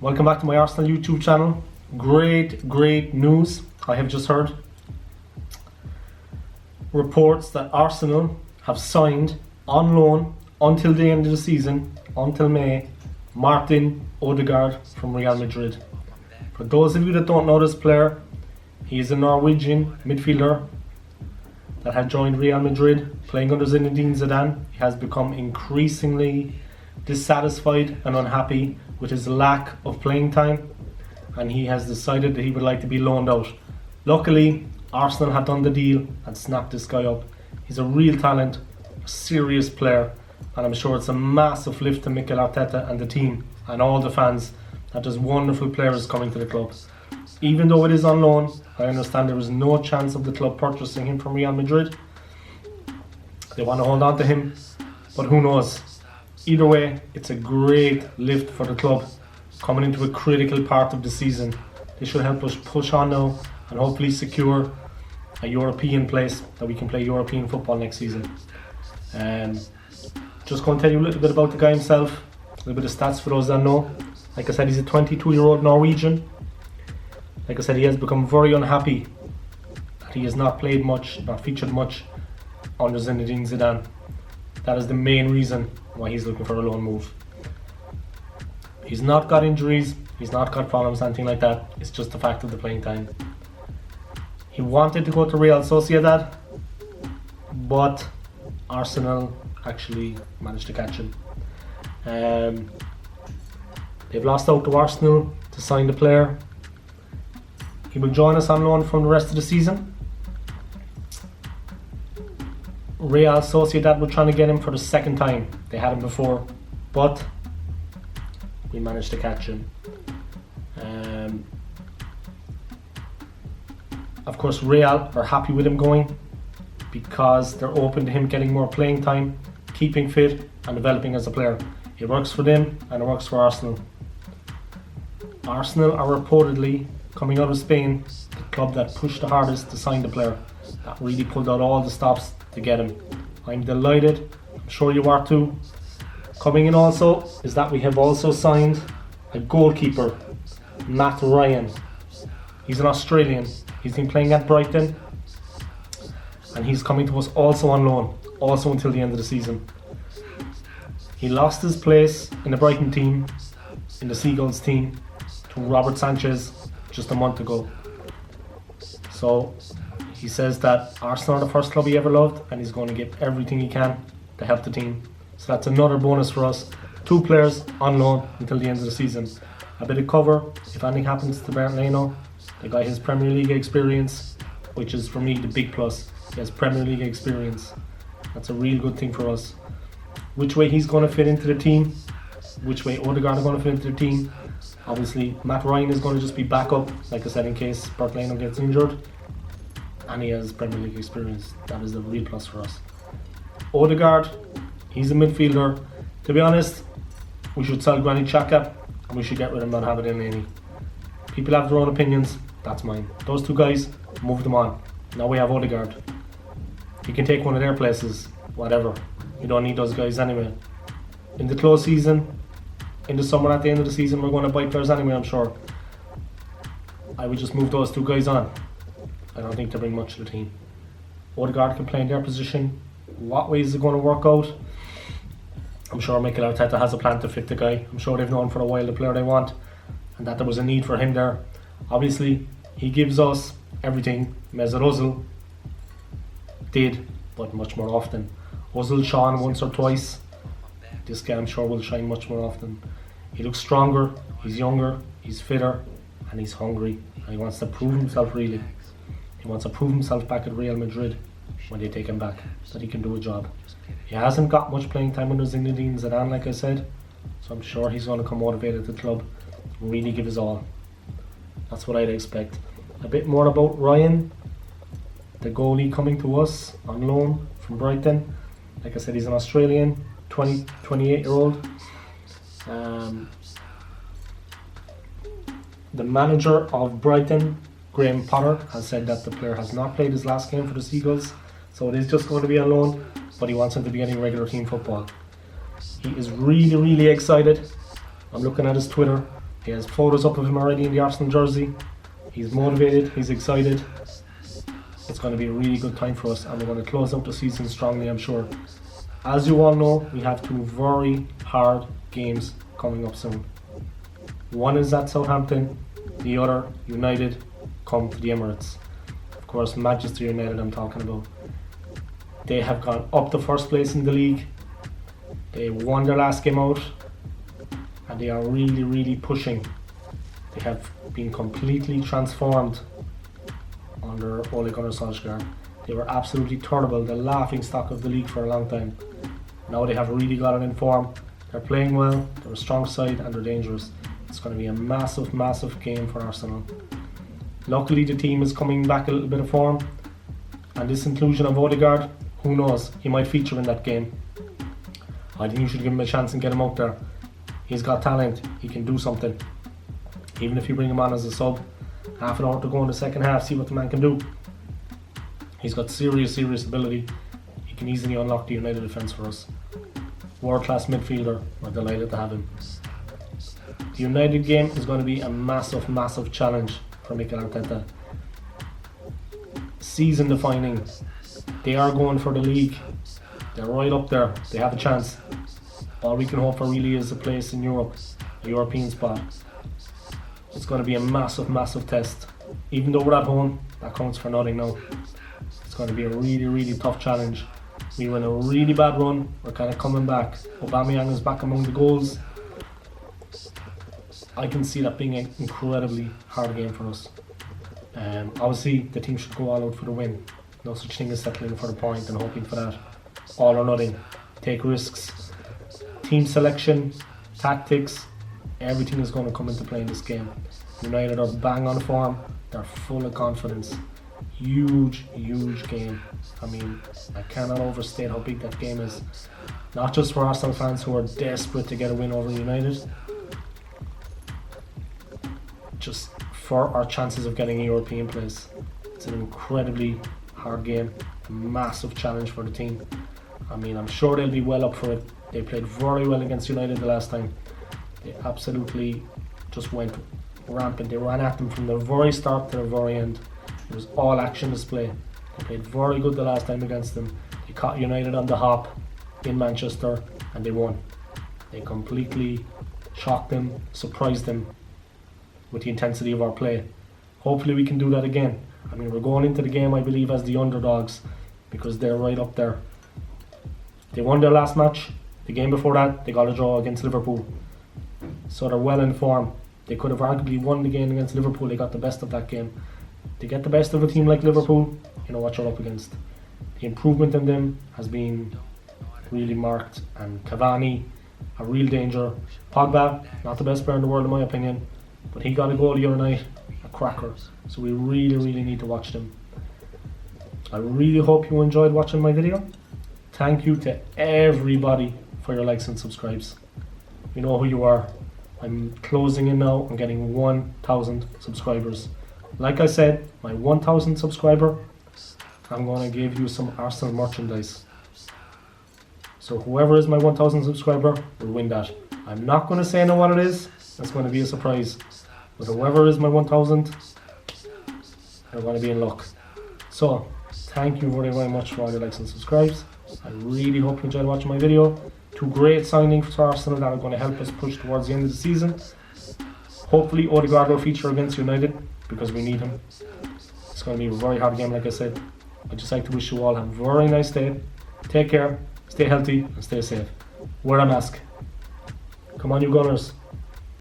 Welcome back to my Arsenal YouTube channel. Great news I have just heard. Reports that Arsenal have signed on loan until the end of the season, until May, Martin Ødegaard from Real Madrid. For those of you that don't know this player, he is a Norwegian midfielder that had joined Real Madrid playing under Zinedine Zidane. He has become increasingly dissatisfied and unhappy with his lack of playing time, and he has decided that he would like to be loaned out. Luckily, Arsenal had done the deal and snapped this guy up. He's a real talent, a serious player, and I'm sure it's a massive lift to Mikel Arteta and the team and all the fans that there's wonderful players coming to the club. Even though it is on loan, I understand there is no chance of the club purchasing him from Real Madrid. They want to hold on to him, but who knows? Either way, it's a great lift for the club coming into a critical part of the season. This should help us push on now and hopefully secure a European place that we can play European football next season. Just going to tell you a little bit about the guy himself, a little bit of stats for those that know. Like I said, he's a 22-year-old Norwegian. Like I said, he has become very unhappy that he has not played much, not featured much under Zinedine Zidane. That is the main reason why he's looking for a loan move. He's not got injuries, he's not got problems, anything like that. It's just the fact of the playing time. He wanted to go to Real Sociedad, but Arsenal actually managed to catch him. They've lost out to Arsenal to sign the player. He will join us on loan from the rest of the season. Real Sociedad were trying to get him for the second time. They had him before, but we managed to catch him. Of course, Real are happy with him going because they're open to him getting more playing time, keeping fit and developing as a player. It works for them and it works for Arsenal. Arsenal are reportedly, coming out of Spain, the club that pushed the hardest to sign the player, that really pulled out all the stops to get him. I'm delighted, I'm sure you are too. Coming in also is that we have also signed a goalkeeper, Matt Ryan. He's an Australian, he's been playing at Brighton and he's coming to us also on loan, also until the end of the season. He lost his place in the Brighton team, in the Seagulls team, to Robert Sanchez just a month ago. So he says that Arsenal are the first club he ever loved and he's going to give everything he can to help the team. So that's another bonus for us. 2 players on loan until the end of the season. A bit of cover if anything happens to Bernd Leno. The guy has Premier League experience, which is for me the big plus. He has Premier League experience. That's a real good thing for us. Which way he's going to fit into the team, which way Ødegaard are going to fit into the team. Obviously, Matt Ryan is going to just be backup, like I said, in case Bernd Leno gets injured. And he has Premier League experience. That is a real plus for us. Ødegaard, he's a midfielder. To be honest, we should sell Granit Xhaka and we should get rid of him and have it in any. People have their own opinions, that's mine. Those 2 guys, move them on. Now we have Ødegaard. He can take one of their places, whatever. You don't need those guys anyway. In the close season, in the summer at the end of the season, we're going to buy players anyway, I'm sure. I would just move those 2 guys on. I don't think they bring much to the team. Ødegaard can play in their position. What way is it going to work out? I'm sure Mikel Arteta has a plan to fit the guy. I'm sure they've known for a while the player they want and that there was a need for him there. Obviously, he gives us everything Mesut Ozil did, but much more often. Ozil shone once or twice. This guy I'm sure will shine much more often. He looks stronger, he's younger, he's fitter and he's hungry and he wants to prove himself really. He wants to prove himself back at Real Madrid when they take him back, that he can do a job. He hasn't got much playing time under Zinedine Zidane, like I said, so I'm sure he's going to come motivated to the club and really give his all. That's what I'd expect. A bit more about Ryan, the goalie coming to us on loan from Brighton. Like I said, he's an Australian, 28-year-old. The manager of Brighton, Graham Potter, has said that the player has not played his last game for the Seagulls, so it is just going to be on loan, but he wants him to be getting regular team football. He is really excited. I'm looking at his Twitter He has photos up of him already in the Arsenal jersey. He's motivated, he's excited. It's going to be a really good time for us, and we're going to close out the season strongly, I'm sure. As you all know, we have 2 very hard games coming up soon. One is at Southampton, the other, United, come to the Emirates. Of course, Manchester United I'm talking about. They have gone up to first place in the league. They won their last game out, and they are really, really pushing. They have been completely transformed under Ole Gunnar Solskjaer. They were absolutely terrible, the laughing stock of the league for a long time. Now they have really got it in form. They're playing well, they're a strong side, and they're dangerous. It's going to be a massive, massive game for Arsenal. Luckily the team is coming back a little bit of form, and this inclusion of Ødegaard, who knows, he might feature in that game. I think you should give him a chance and get him out there. He's got talent, he can do something. Even if you bring him on as a sub, half an hour to go in the second half, see what the man can do. He's got serious ability. He can easily unlock the United defence for us. World class midfielder, we're delighted to have him. The United game is going to be a massive, massive challenge for Mikel Arteta. Season defining. They are going for the league. They're right up there. They have a chance. All we can hope for really is a place in Europe, a European spot. It's going to be a massive, massive test. Even though we're at home, that counts for nothing now. It's going to be a really, really tough challenge. We were in a really bad run. We're kind of coming back. Aubameyang is back among the goals. I can see that being an incredibly hard game for us. Obviously, the team should go all out for the win. No such thing as settling for the point and hoping for that. All or nothing. Take risks. Team selection, tactics, everything is going to come into play in this game. United are bang on form. They're full of confidence. Huge, huge game. I mean, I cannot overstate how big that game is. Not just for Arsenal fans who are desperate to get a win over United, just for our chances of getting a European place. It's an incredibly hard game, a massive challenge for the team. I mean, I'm sure they'll be well up for it. They played very well against United the last time. They absolutely just went rampant. They ran at them from the very start to the very end. It was all action display. They played very good the last time against them. They caught United on the hop in Manchester and they won. They completely shocked them, surprised them with the intensity of our play. Hopefully we can do that again. I mean, we're going into the game, I believe, as the underdogs because they're right up there. They won their last match. The game before that, they got a draw against Liverpool. So they're well in form. They could have arguably won the game against Liverpool. They got the best of that game. To get the best of a team like Liverpool, you know what you're up against. The improvement in them has been really marked, and Cavani, a real danger. Pogba, not the best player in the world in my opinion, but he got a goal the other night, a cracker. So we really, really need to watch them. I really hope you enjoyed watching my video. Thank you to everybody for your likes and subscribes. You know who you are. I'm closing in now on getting 1,000 subscribers. Like I said, my 1,000 subscriber, I'm going to give you some Arsenal merchandise. So whoever is my 1,000 subscriber will win that. I'm not going to say no what it is. That's going to be a surprise. But whoever is my 1,000, they're going to be in luck. So, thank you very, very much for all your likes and subscribes. I really hope you enjoyed watching my video. 2 great signings for Arsenal that are going to help us push towards the end of the season. Hopefully Ødegaard will feature against United because we need him. It's going to be a very hard game, like I said. I'd just like to wish you all a very nice day. Take care, stay healthy and stay safe. Wear a mask. Come on, you Gunners.